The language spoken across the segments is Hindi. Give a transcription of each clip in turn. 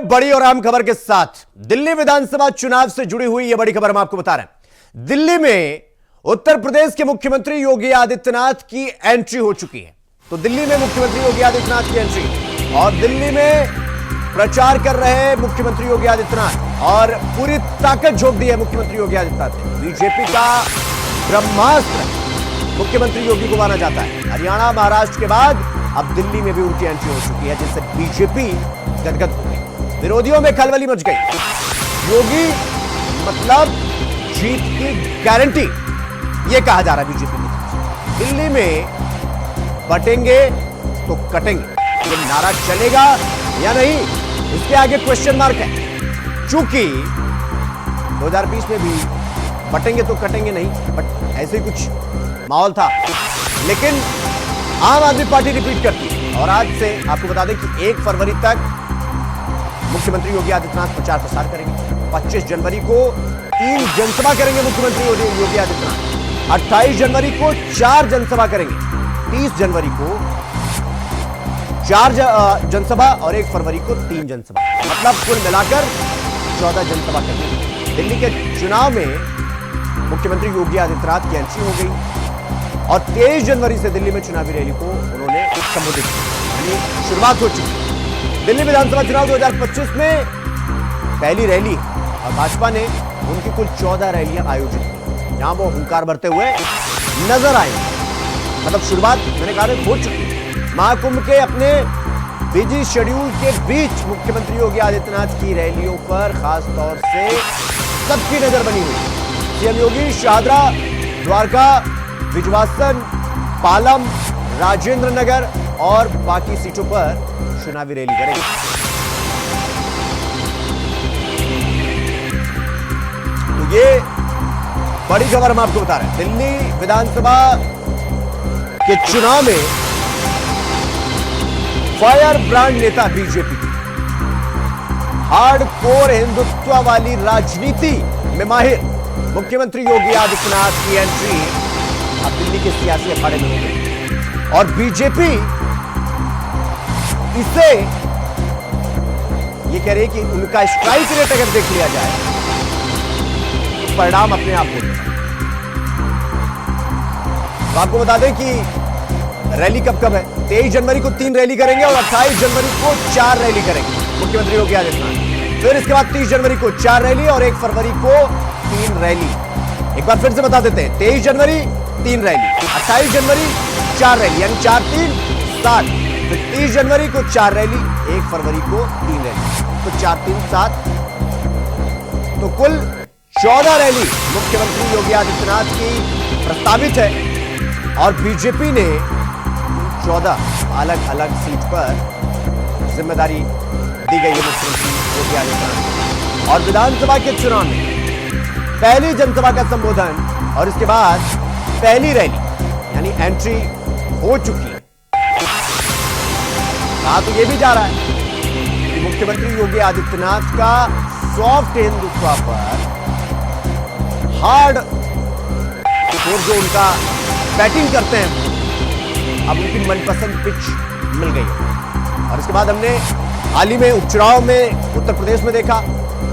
बड़ी और अहम खबर के साथ दिल्ली विधानसभा चुनाव से जुड़ी हुई यह बड़ी खबर हम आपको बता रहे हैं। दिल्ली में उत्तर प्रदेश के मुख्यमंत्री योगी आदित्यनाथ की एंट्री हो चुकी है। तो दिल्ली में मुख्यमंत्री योगी आदित्यनाथ की एंट्री और दिल्ली में प्रचार कर रहे मुख्यमंत्री योगी आदित्यनाथ और पूरी ताकत झोंक दी है मुख्यमंत्री योगी आदित्यनाथ ने। बीजेपी का ब्रह्मास्त्र मुख्यमंत्री योगी को माना जाता है। हरियाणा महाराष्ट्र के बाद अब दिल्ली में भी उनकी एंट्री हो चुकी है, जिससे बीजेपी गदगद हो गई, विरोधियों में खलबली मच गई। योगी मतलब जीत की गारंटी, यह कहा जा रहा है बीजेपी की तरफ से। दिल्ली में बटेंगे तो कटेंगे, ये नारा चलेगा या नहीं, इसके आगे क्वेश्चन मार्क है। चूंकि 2020 में भी बटेंगे तो कटेंगे नहीं, बट ऐसे कुछ माहौल था, लेकिन आम आदमी पार्टी रिपीट करती है। और आज से आपको बता दें कि 1 फरवरी तक मुख्यमंत्री योगी आदित्यनाथ प्रचार प्रसार करेंगे। 25 जनवरी को 3 जनसभा करेंगे मुख्यमंत्री योगी आदित्यनाथ। 28 जनवरी को 4 जनसभा करेंगे। 30 जनवरी को 4 जनसभा और 1 फरवरी को 3 जनसभा, मतलब कुल मिलाकर 14 जनसभा करेंगे। दिल्ली के चुनाव में मुख्यमंत्री योगी आदित्यनाथ की एंट्री हो गई और 23 जनवरी से दिल्ली में चुनावी रैली को उन्होंने संबोधित किया, यानी शुरुआत हो चुकी है। दिल्ली विधानसभा चुनाव 2025 में पहली रैली और भाजपा ने उनकी कुल 14 रैलियां आयोजित की, जहां वो हुंकार भरते हुए नजर आए। मतलब शुरुआत मैंने कहा हो चुकी है। महाकुंभ के अपने बिजी शेड्यूल के बीच मुख्यमंत्री योगी आदित्यनाथ की रैलियों पर खास तौर से सबकी नजर बनी हुई। सीएम योगी शाहदरा, द्वारका, विजवासन, पालम, राजेंद्र नगर और बाकी सीटों पर चुनावी रैली करेंगे। तो ये बड़ी खबर हम आपको बता रहे हैं। दिल्ली विधानसभा के चुनाव में फायर ब्रांड नेता बीजेपी की हार्डकोर हिंदुत्व वाली राजनीति में माहिर मुख्यमंत्री योगी आदित्यनाथ की एंट्री अब दिल्ली के सियासी अखाड़े में हो गई और बीजेपी इसे ये कह रही है कि उनका स्ट्राइक रेट अगर देख लिया जाए तो परिणाम अपने आप हो जाए। तो आपको बता दें कि रैली कब कब है। 23 जनवरी को 3 रैली करेंगे और 28 जनवरी को 4 रैली करेंगे मुख्यमंत्री योगी आदित्यनाथ। फिर इसके बाद 30 जनवरी को 4 रैली और 1 फरवरी को 3 रैली। एक बार फिर से बता देते हैं, 23 जनवरी 3 रैली, 28 जनवरी 4 रैली, यानी 4 3 7, फिर 30 जनवरी को 4 रैली, 1 फरवरी को 3 रैली, तो 4 3 7, तो कुल 14 रैली मुख्यमंत्री योगी आदित्यनाथ की प्रस्तावित है और बीजेपी ने 14 अलग अलग सीट पर जिम्मेदारी दी गई है मुख्यमंत्री योगी आदित्यनाथ। और विधानसभा के चुनाव में पहली जनसभा का संबोधन और इसके बाद पहली रैली यानी एंट्री हो चुकी है। कहा तो यह भी जा रहा है कि मुख्यमंत्री योगी आदित्यनाथ का सॉफ्ट हिंदुत्व पर हार्ड और जो उनका बैटिंग करते हैं अब उनकी मनपसंद पिच मिल गई है। और इसके बाद हमने हाल ही में उपचुनाव में उत्तर प्रदेश में देखा,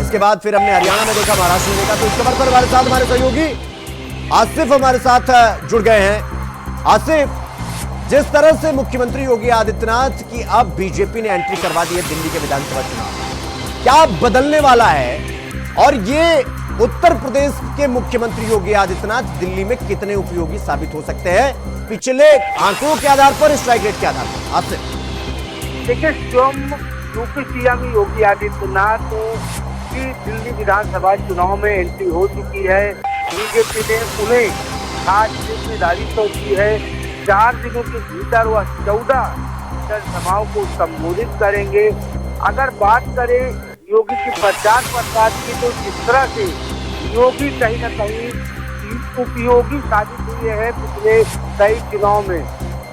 इसके बाद फिर हमने हरियाणा में देखा, महाराष्ट्र में देखा। तो इस खबर पर हमारे साथ हमारे सहयोगी आसिफ हमारे साथ जुड़ गए हैं। आसिफ, जिस तरह से मुख्यमंत्री योगी आदित्यनाथ की अब बीजेपी ने एंट्री करवा दी है दिल्ली के विधानसभा चुनाव, क्या बदलने वाला है और ये उत्तर प्रदेश के मुख्यमंत्री योगी आदित्यनाथ दिल्ली में कितने उपयोगी साबित हो सकते हैं पिछले आंकड़ों के आधार पर, स्ट्राइक रेट के आधार पर? आसिफ देखिए, यूपी सीएम योगी आदित्यनाथ की दिल्ली विधानसभा चुनाव में एंट्री हो चुकी है। बीजेपी ने उन्हें खास जिम्मेदारी सौंपी है। 4 दिनों के भीतर वह 14 जनसभाओं को संबोधित करेंगे। अगर बात करें योगी की प्रचार की, तो जिस तरह से योगी कहीं न कहीं उपयोगी साबित हुए हैं पिछले कई चुनाव में,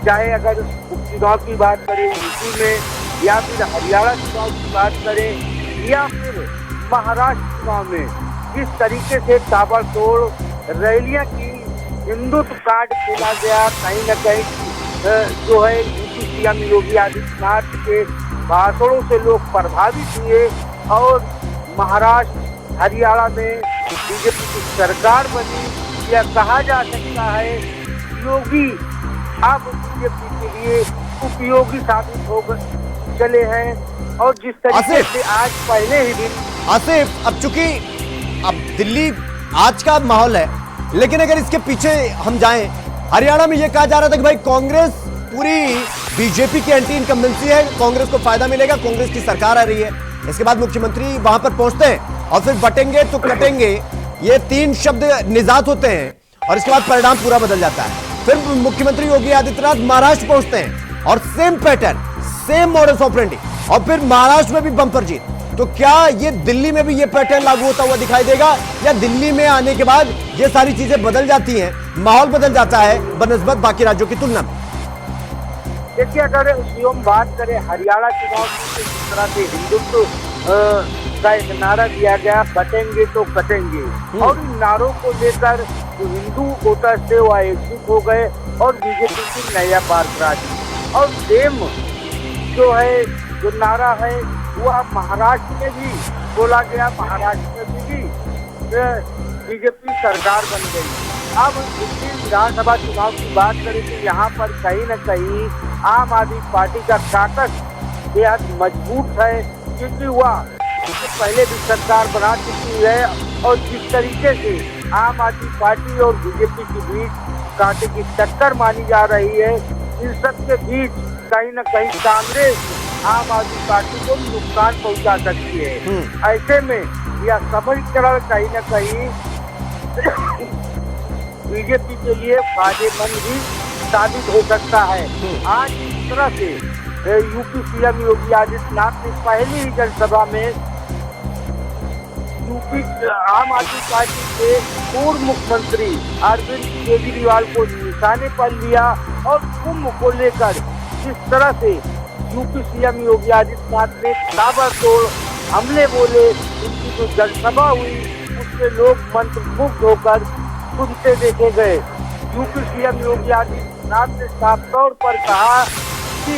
चाहे अगर उपचुनाव की बात करें यूपी में, या फिर हरियाणा चुनाव की बात करें, या फिर महाराष्ट्र चुनाव में, जिस तरीके से ताबड़तोड़ रैलियां की, हिंदुत्व कार्ड खेला गया, कहीं न कहीं जो है यूपी सीएम योगी आदित्यनाथ के भाषणों से लोग प्रभावित हुए और महाराष्ट्र हरियाणा में बीजेपी की सरकार बनी। यह कहा जा सकता है योगी अब बीजेपी के लिए उपयोगी साबित हो चले हैं। और जिस तरीके से आज पहले ही दिन आसिफ, अब चूंकि अब दिल्ली आज का माहौल है, लेकिन अगर इसके पीछे हम जाएं, हरियाणा में यह कहा जा रहा था कि भाई कांग्रेस पूरी बीजेपी की एंटी इनकम्बेंसी है, कांग्रेस को फायदा मिलेगा, कांग्रेस की सरकार आ रही है। इसके बाद मुख्यमंत्री वहां पर पहुंचते हैं और फिर बटेंगे तो कटेंगे, ये 3 शब्द निजात होते हैं और इसके बाद परिणाम पूरा बदल जाता है। फिर मुख्यमंत्री योगी आदित्यनाथ महाराष्ट्र पहुंचते हैं और same pattern, same modus operandi, और फिर महाराष्ट्र में भी बंपर जीत। तो क्या ये दिल्ली में भी ये पैटर्न लागू होता हुआ दिखाई देगा, या दिल्ली में आने के बाद ये सारी चीजें बदल जाती हैं, माहौल बदल जाता है बनस्बत बाकी राज्यों की तुलना में? देखिए, अगर हम बात करें हरियाणा चुनाव की, जिस तरह से हिंदुत्व का एक नारा दिया गया, बटेंगे तो कटेंगे, और इन नारों को लेकर जो हिंदू वोटर थे वो एकजुट हो गए और बीजेपी की नया पार करा दी। और सेम जो है, जो नारा है वो अब महाराष्ट्र में भी बोला गया, महाराष्ट्र में भी बीजेपी सरकार बन गई। अब दिल्ली विधानसभा चुनाव की बात करें तो यहाँ पर कहीं न कहीं आम आदमी पार्टी का ताकत बेहद मजबूत है, क्योंकि वह पहले भी सरकार बना चुकी है। और जिस तरीके से आम आदमी पार्टी और बीजेपी के बीच कांटे की टक्कर मानी जा रही है, इन सब के बीच कहीं न कहीं कांग्रेस आम आदमी पार्टी को नुकसान पहुंचा सकती है। ऐसे में यह समीकरण कहीं न कहीं बीजेपी के लिए फायदेमंद भी साबित हो सकता है। आज इस तरह से यूपी सीएम योगी आदित्यनाथ ने पहली ही जनसभा में यूपी आम आदमी पार्टी के पूर्व मुख्यमंत्री अरविंद केजरीवाल को निशाने पर लिया और कुंभ को लेकर जिस तरह से यूपी सीएम योगी आदित्यनाथ ने ताबड़तोड़ हमले बोले, उनकी जो जनसभा हुई उसमें लोग मंत्रमुग्ध होकर सुनते देखे गए। यूपी सीएम योगी आदित्यनाथ ने साफ तौर पर कहा कि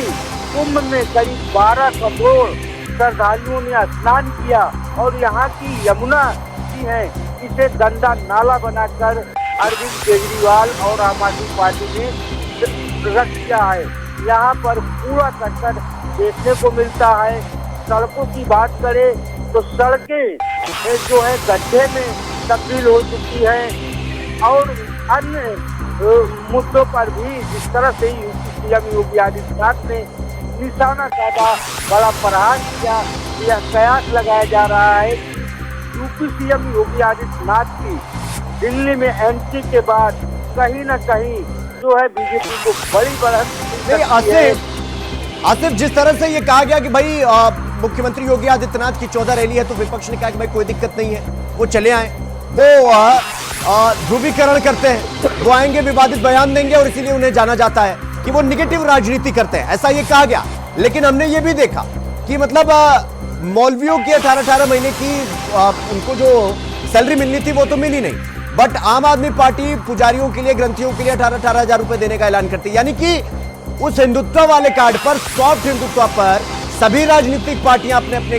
कुंभ में करीब 12 करोड़ श्रद्धालुओं ने स्नान किया और यहाँ की यमुना की है, इसे गंदा नाला बनाकर अरविंद केजरीवाल और आम आदमी पार्टी ने रख दिया है। यहाँ पर पूरा कचरा देखने को मिलता है। सड़कों की बात करें तो सड़कें जो है गड्ढे में तब्दील हो चुकी है और अन्य मुद्दों पर भी जिस तरह से यूपी सीएम योगी आदित्यनाथ ने निशाना साधा, बड़ा प्रहार किया, यह कयास लगाया जा रहा है। यूपी सीएम योगी आदित्यनाथ की दिल्ली में एंट्री के बाद कहीं न कहीं जो है बीजेपी को बड़ी बढ़त। आसिफ, जिस तरह से ये कहा गया कि भाई मुख्यमंत्री योगी आदित्यनाथ की 14 रैली है, तो विपक्ष ने कहा कि भाई कोई दिक्कत नहीं है, वो चले आए, वो ध्रुवीकरण करते हैं, वो आएंगे, विवादित बयान देंगे और इसीलिए उन्हें जाना जाता है कि वो निगेटिव राजनीति करते हैं, ऐसा ये कहा गया। लेकिन हमने ये भी देखा कि मतलब मौलवियों की 18 महीने की उनको जो सैलरी मिलनी थी वो तो मिली नहीं, बट आम आदमी पार्टी पुजारियों के लिए, ग्रंथियों के लिए 18 हजार रुपए देने का ऐलान करती है। यानी कि उस हिंदुत्व वाले कार्ड पर, सॉफ्ट हिंदुत्व पर सभी राजनीतिक पार्टियां अपने अपने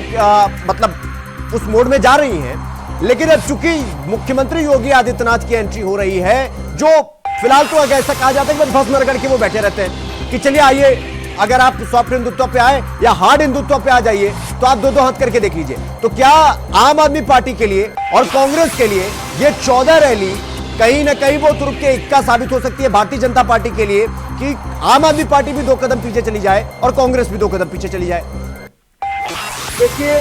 मतलब उस मोड में जा रही हैं। लेकिन अब चूंकि मुख्यमंत्री योगी आदित्यनाथ की एंट्री हो रही है, जो फिलहाल तो ऐसा कहा जाता है कि भस्म रगड़ के वो बैठे रहते हैं कि चलिए आइए, अगर आप सॉफ्ट हिंदुत्व पे आए या हार्ड हिंदुत्व पे आ जाइए, तो आप दो हाथ करके देख लीजिए। तो क्या आम आदमी पार्टी के लिए और कांग्रेस के लिए ये 14 रैली कहीं ना कहीं वो तुर्क के इक्का साबित हो सकती है भारतीय जनता पार्टी के लिए कि आम आदमी पार्टी भी 2 कदम पीछे चली जाए और कांग्रेस भी 2 कदम पीछे चली जाए? देखिए,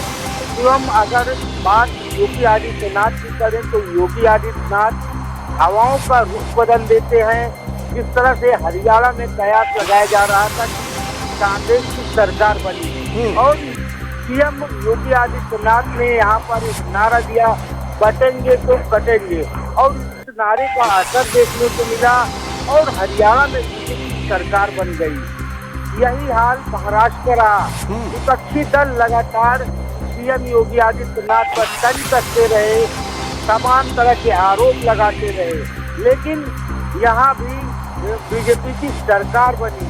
हम अगर बात योगी आदित्यनाथ की करें तो योगी आदित्यनाथ हवाओं का रुख बदल देते हैं। जिस तरह से हरियाणा में कयास लगाया जा रहा था कि कांग्रेस की सरकार बनी और सीएम योगी आदित्यनाथ ने यहाँ पर एक नारा दिया, बटेंगे तो कटेंगे, और इस नारे का असर देखने को मिला और हरियाणा में बीजेपी की सरकार बन गई। यही हाल महाराष्ट्र का रहा। विपक्षी दल लगातार सीएम योगी आदित्यनाथ पर तंज करते रहे, तमाम तरह के आरोप लगाते रहे, लेकिन यहाँ भी बीजेपी की सरकार बनी।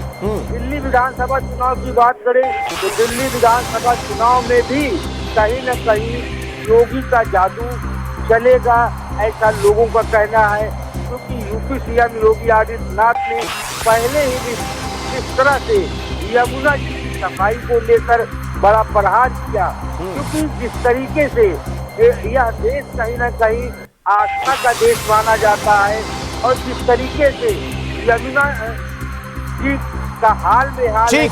दिल्ली विधानसभा चुनाव की बात करें तो दिल्ली विधानसभा चुनाव में भी कहीं न कहीं योगी का जादू चलेगा, ऐसा लोगों का कहना है। क्योंकि यूपी सीएम योगी आदित्यनाथ ने पहले ही इस तरह से यमुना जी की सफाई को लेकर बड़ा प्रहार किया। क्योंकि जिस तरीके से यह देश कहीं न कहीं आस्था का देश माना जाता है और जिस तरीके से यमुना जी का हाल बेहाल है।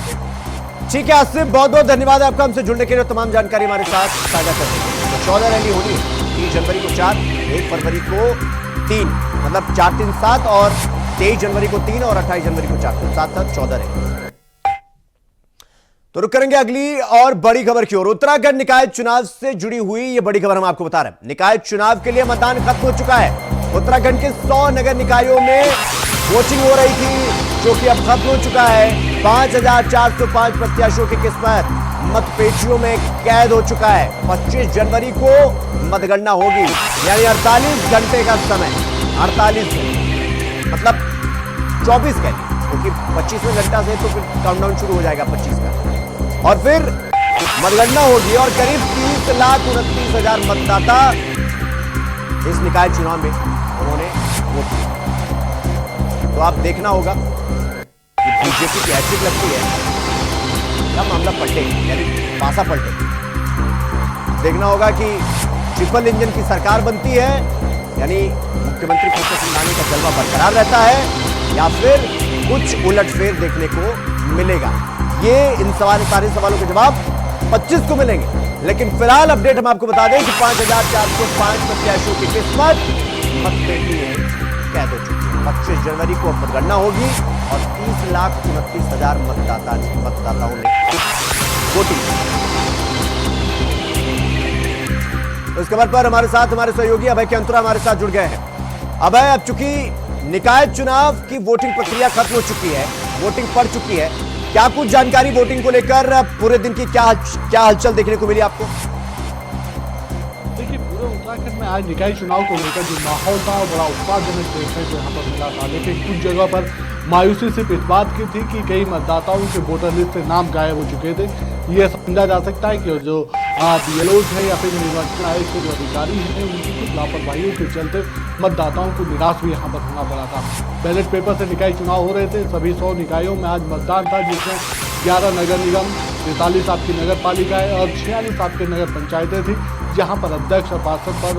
ठीक है आसिफ, बहुत बहुत धन्यवाद आपका हमसे जुड़ने के लिए, तमाम जानकारी हमारे साथ साझा करने के लिए। तो 14 रैली होनी है, 30 जनवरी को 4, 1 फरवरी को 3, मतलब 4, 3, 7 और 23 जनवरी को 3 और 28 जनवरी को 4, तो 7, 14 रैली। तो रुक करेंगे अगली और बड़ी खबर की ओर। उत्तराखंड निकाय चुनाव से जुड़ी हुई यह बड़ी खबर हम आपको बता रहे हैं। निकाय चुनाव के लिए मतदान खत्म हो चुका है। उत्तराखंड के 100 नगर निकायों में वोटिंग हो रही थी, जो कि अब खत्म हो चुका है। 5405 प्रत्याशियों की किस्मत मतपेटियों में कैद हो चुका है। 25 जनवरी को मतगणना होगी, यानी 48 घंटे का समय, 48 मतलब 24 कह लीजिए, क्योंकि 25वें घंटा से तो फिर काउंटडाउन शुरू हो जाएगा 25 का, और फिर मतगणना होगी और करीब 30,29,000 मतदाता इस निकाय चुनाव में उन्होंने वोट किया। तो आप देखना होगा कि बीजेपी की हैट्रिक लगती है क्या मामला पलटे, यानी पासा पलटे। देखना होगा कि ट्रिपल इंजन की सरकार बनती है, यानी मुख्यमंत्री पुष्कर सिंह धामी का जलवा बरकरार रहता है, या फिर कुछ उलटफेर देखने को मिलेगा। ये इन सारे सवालों के जवाब 25 को मिलेंगे। लेकिन फिलहाल अपडेट हम आपको बता दें कि 5405 प्रत्याशियों की किस्मत मतपेटी में कैद हो चुकी है। 25 जनवरी को मतगणना होगी और 30,29,000 मतदाताओं ने वोटिंग। तो इस खबर पर हमारे साथ हमारे सहयोगी अभय केंतुरा हमारे साथ जुड़ गए हैं। अभय, अब चूंकि निकाय चुनाव की वोटिंग प्रक्रिया खत्म हो चुकी है, वोटिंग पड़ चुकी है, क्या कुछ जानकारी वोटिंग को लेकर पूरे दिन की क्या हलचल देखने को मिली आपको? देखिए, पूरे उत्तराखंड में आज निकाय चुनाव को लेकर जो माहौल था बड़ा उत्साहजनक देखने को यहाँ पर मिला था। लेकिन कुछ जगह पर मायूसी सिर्फ इस बात की थी कि कई मतदाताओं के वोटर लिस्ट से नाम गायब हो चुके थे। ये समझा जा सकता है कि जो बीएलओज है या फिर निर्वाचन आयोग के जो अधिकारी हैं, उनकी कुछ लापरवाहियों के चलते मतदाताओं को निराश भी यहाँ पर होना पड़ा था। बैलेट पेपर से निकाय चुनाव हो रहे थे, सभी 100 निकायों में आज मतदान था, जिसमें 11 नगर निगम, 43 आपकी नगर पालिकाएं और 46 आपके नगर पंचायतें थी, जहां पर अध्यक्ष और पार्षद पद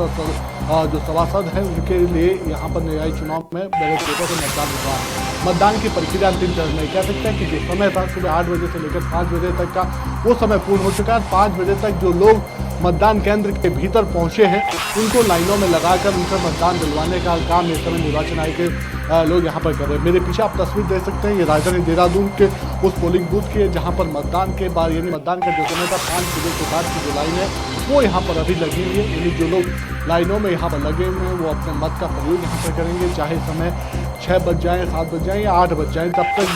और जो सभासद हैं उनके लिए यहाँ पर निकाय चुनाव में बैलेट पेपर से मतदान हुआ। मतदान की प्रक्रिया अंतिम चरण में कह सकते हैं कि जो समय था सुबह 8 बजे से लेकर 5 बजे तक का, वो समय पूर्ण हो चुका है। 5 बजे तक जो लोग मतदान केंद्र के भीतर पहुंचे हैं, उनको लाइनों में लगाकर उनसे मतदान दिलवाने का काम इस समय निर्वाचन आयोग के लोग यहाँ पर कर रहे हैं। मेरे पीछे आप तस्वीर देख सकते हैं, ये राजधानी देहरादून के उस पोलिंग बूथ की है जहाँ पर मतदान के बाद, यानी मतदान का जो समय था 5 बजे के बाद की जो लाइन है वो यहाँ पर अभी लगी हुई है। यानी जो लोग लाइनों में यहाँ पर लगे हुए हैं वो अपने मत का प्रयोग यहाँ पर करेंगे, चाहे समय 6 बज जाए, 7 बज जाए या 8 बज जाए, तब तक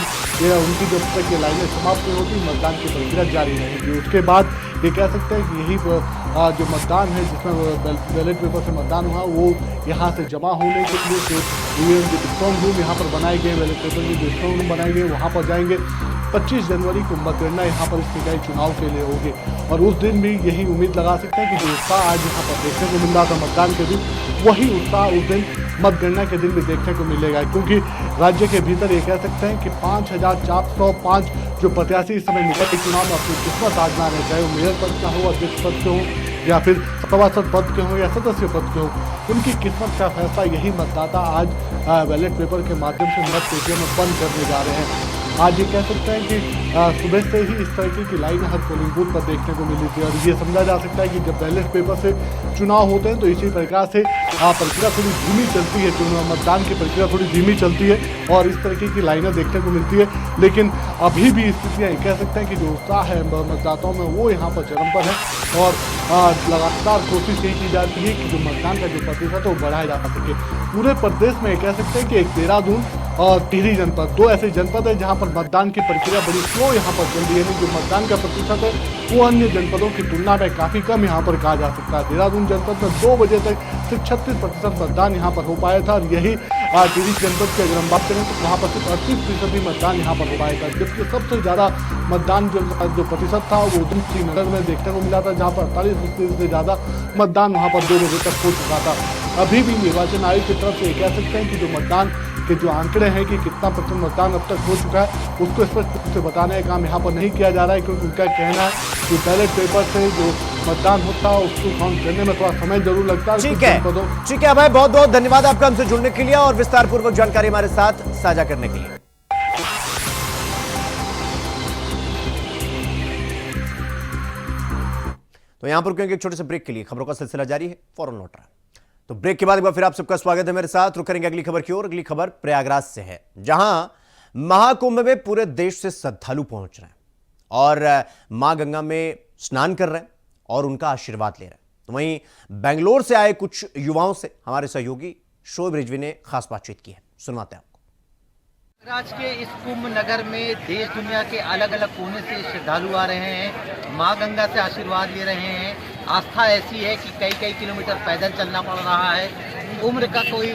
ये उनकी जब तक ये लाइनें समाप्त नहीं होती मतदान की प्रक्रिया जारी रहेगी। उसके बाद ये कह सकते हैं कि यही जो मतदान है जिसमें बैलेट पेपर से मतदान हुआ, वो यहाँ से जमा होने के लिए जो स्ट्रॉन्ग रूम यहाँ पर बनाए गए, बैलेट पेपर के जो स्ट्रॉन्ग रूम बनाए गए वहाँ पर जाएंगे। 25 जनवरी को मतगणना यहाँ पर इस निकाय चुनाव के लिए होगी और उस दिन भी यही उम्मीद लगा सकते हैं कि जो उत्साह आज यहाँ पर देखने को मिल रहा था मतदान के दिन, वही उत्साह उस दिन मतगणना के दिन भी देखने को मिलेगा। क्योंकि राज्य के भीतर ये कह सकते हैं कि 5405 जो प्रत्याशी इस समय निकाय चुनाव में अपनी किस्मत आजमा रहे, चाहे वो मेयर पद का हो, अध्यक्ष पद के हो या फिर सभासद पद के हो या सदस्य पद के हो, उनकी किस्मत का फैसला यही मतदाता आज बैलेट पेपर के माध्यम से मत पेटियों में बंद करने जा रहे हैं। आज ये कह सकते हैं कि सुबह से ही इस तरीके की लाइन हर पोलिंग बूथ पर देखने को मिली थी और ये समझा जा सकता है कि जब बैलेट पेपर से चुनाव होते हैं तो इसी प्रकार से प्रक्रिया थोड़ी धीमी चलती है, चुनाव मतदान की प्रक्रिया थोड़ी धीमी चलती है और इस तरीके की लाइनें देखने को मिलती है। लेकिन अभी भी स्थितियाँ कह सकते हैं कि जो उत्साह है मतदाताओं में वो यहाँ पर चरम पर है और लगातार कोशिश यही की जाती है कि जो मतदान का जो प्रतिशत है वो बढ़ाया जा सके। पूरे प्रदेश में कह सकते हैं कि एक देहरादून और टिहरी जनपद, 2 ऐसे जनपद है जहां पर मतदान की प्रक्रिया बड़ी स्लो यहाँ पर चल रही है। जो मतदान का प्रतिशत है वो अन्य जनपदों की तुलना में काफ़ी कम यहाँ पर कहा जा सकता है। देहरादून जनपद में 2 बजे तक सिर्फ 36% मतदान यहाँ पर हो पाया था, और यही टिहरी जनपद की अगर हम बात करें तो वहाँ पर सिर्फ 38% ही मतदान यहाँ पर हो पाया था। जबकि सबसे ज़्यादा मतदान जो प्रतिशत था वो उधमसिंह नगर में देखने को मिला था, जहाँ पर 48% से ज़्यादा मतदान वहाँ पर 2 बजे तक हो चुका था। अभी भी निर्वाचन आयोग की तरफ से कह सकते हैं कि जो मतदान के जो आंकड़े हैं कि कितना % मतदान अब तक हो चुका है, उसको स्पष्ट रूप से बताने का काम यहाँ पर नहीं किया जा रहा है, क्योंकि उनका कहना है कि बैलेट पेपर से जो मतदान होता है उसको काउंट करने में थोड़ा समय जरूर लगता है। ठीक है अभय, बहुत बहुत धन्यवाद आपका हमसे जुड़ने के लिए और विस्तार पूर्वक जानकारी हमारे साथ साझा करने के लिए। तो यहां पर क्योंकि एक छोटे से ब्रेक के लिए खबरों का सिलसिला जारी है, फौरन लौट रहा है। तो ब्रेक के बाद एक बार फिर आप सबका स्वागत है मेरे साथ। रुक करेंगे अगली खबर की ओर। अगली खबर प्रयागराज से है, जहां महाकुंभ में पूरे देश से श्रद्धालु पहुंच रहे हैं और मां गंगा में स्नान कर रहे हैं और उनका आशीर्वाद ले रहे हैं। तो वहीं बेंगलोर से आए कुछ युवाओं से हमारे सहयोगी शोएब रिजवी ने खास बातचीत की है, सुनवाते हैं आपको। प्रयागराज के इस कुंभ नगर में देश दुनिया के अलग अलग कोने से श्रद्धालु आ रहे हैं, मां गंगा से आशीर्वाद ले रहे हैं। आस्था ऐसी है कि कई कई किलोमीटर पैदल चलना पड़ रहा है। उम्र का कोई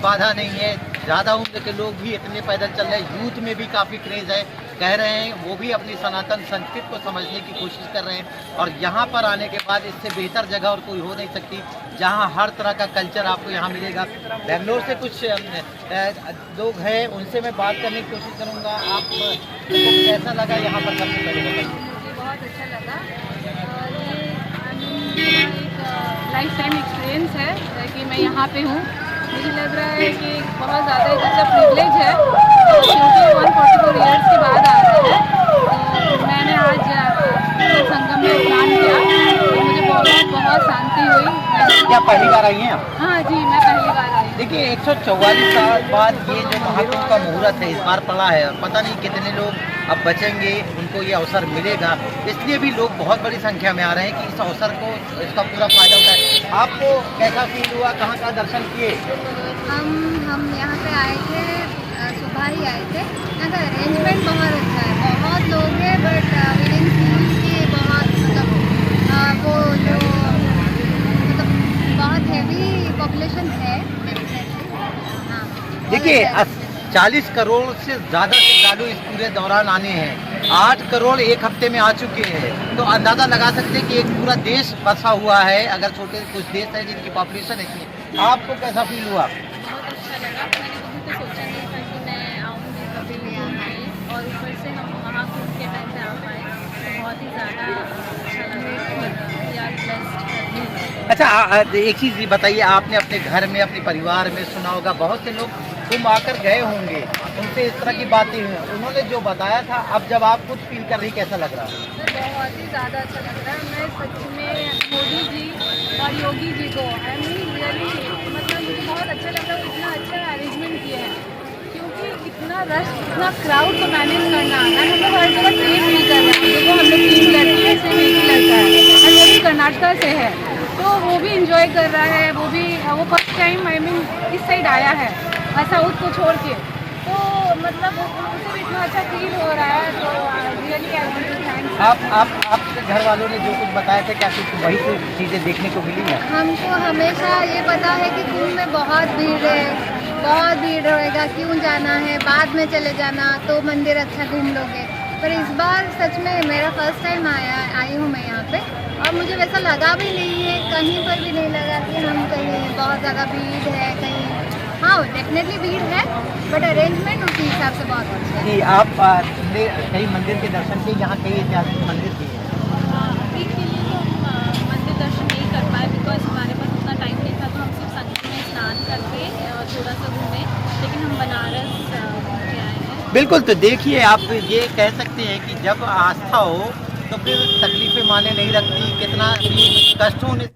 बाधा नहीं है, ज़्यादा उम्र के लोग भी इतने पैदल चल रहे हैं। यूथ में भी काफ़ी क्रेज़ है, कह रहे हैं वो भी अपनी सनातन संस्कृति को समझने की कोशिश कर रहे हैं। और यहाँ पर आने के बाद इससे बेहतर जगह और कोई हो नहीं सकती, जहाँ हर तरह का कल्चर आपको यहाँ मिलेगा। बेंगलोर से कुछ लोग हैं, उनसे मैं बात करने की कोशिश करूँगा। आपको कैसा लगा यहाँ पर? सबसे पहले बताइए। बहुत अच्छा लगा। ये एक लाइफ टाइम एक्सपीरियंस है कि मैं यहाँ पे हूँ। मुझे लग रहा है कि बहुत ज़्यादा एक अच्छा प्रिविलेज है, क्योंकि 144 ईयर्स के बाद आ रहे हैं। तो मैंने आज संगम में स्नान किया, तो मुझे बहुत शांति हुई। क्या पहली बार आई हैं आप? हाँ जी, मैं पहली बार आई। देखिए 144 साल बाद ये जो महाकुंभ का मुहूर्त है इस बार पड़ा है, पता नहीं कितने लोग अब बचेंगे, उनको ये अवसर मिलेगा, इसलिए भी लोग बहुत बड़ी संख्या में आ रहे हैं कि इस अवसर को, इसका पूरा फायदा उठाएं। आपको कैसा फील हुआ? कहाँ का दर्शन किए? हम यहाँ पे आए थे, सुबह ही आए थे। यहाँ का अरेंजमेंट बहुत अच्छा है, बहुत लोग हैं, बट बहुत मतलब वो जो मतलब बहुत हैवी पॉपुलेशन है। हाँ, देखिए 40 करोड़ से ज़्यादा श्रद्धालु इस पूरे दौरान आने हैं। 8 करोड़ एक हफ्ते में आ चुके हैं, तो अंदाज़ा लगा सकते हैं कि एक पूरा देश बसा हुआ है, अगर छोटे कुछ देश है जिनकी पॉपुलेशन इतनी। आपको कैसा फील हुआ? बहुत अच्छा लगा। मैंने कभी तो सोचा नहीं था कि मैं आऊँगी, कभी भी आ पाई, और ऊपर से हम महाकुंभ के टाइम पे आ पाए, तो बहुत ही ज़्यादा अच्छा लगा। यार ब्लेस्ड। अच्छा, एक चीज़ बताइए, आपने अपने घर में, अपने परिवार में सुना होगा, बहुत से लोग तुम आकर गए होंगे, उनसे इस तरह की बातें हुई, उन्होंने जो बताया था, अब जब आप खुद फील कर रही, कैसा लग रहा है? बहुत ही ज़्यादा अच्छा लग रहा है। मैं सच में मोदी जी और योगी जी को रियली मतलब मुझे बहुत अच्छा लग रहा है। इतना अच्छा अरेंजमेंट किए हैं, क्योंकि इतना रश, इतना क्राउड को मैनेज करना, एंड हम लोग हर जगह सेफ फील कर रहे हैं। देखो हम लोग 3 लड़की है, सिर्फ एक ही लड़का है, और वो भी कर्नाटका से है, तो वो भी इंजॉय कर रहा है। वो फर्स्ट टाइम इस साइड आया है, साउथ को छोड़ के, तो मतलब उसे भी इतना अच्छा फील हो रहा है। तो really I want to thanks. आपके घर वालों ने जो कुछ बताया था, क्या कुछ वही तो चीज़ें देखने को मिली है? हमको हमेशा ये पता है कि कुंभ में बहुत भीड़ है, बहुत भीड़ रहेगा, क्यों जाना है, बाद में चले जाना तो मंदिर अच्छा घूम लोगे। पर इस बार सच में मेरा फर्स्ट टाइम आई हूँ मैं यहाँ पे, और मुझे वैसा लगा भी नहीं है, कहीं पर भी नहीं लगा कि हम कहीं बहुत ज़्यादा भीड़ है कहीं। हाँ, डेफिनेटली भीड़ है, बट अरेंजमेंट उसी हिसाब से बहुत अच्छा है। आप कई मंदिर के दर्शन किए, यहाँ कई ऐतिहासिक मंदिर भी हैं। अभी के लिए तो हम मंदिर दर्शन नहीं कर पाए, बिकॉज हमारे पास उतना टाइम नहीं था, तो हम सिर्फ संगम में स्नान करके थोड़ा सा घूमे, लेकिन हम बनारस के आए हैं। बिल्कुल, तो देखिए आप ये कह सकते हैं कि जब आस्था हो तो फिर तकलीफें माने नहीं रखती, कितना भी कष्ट होने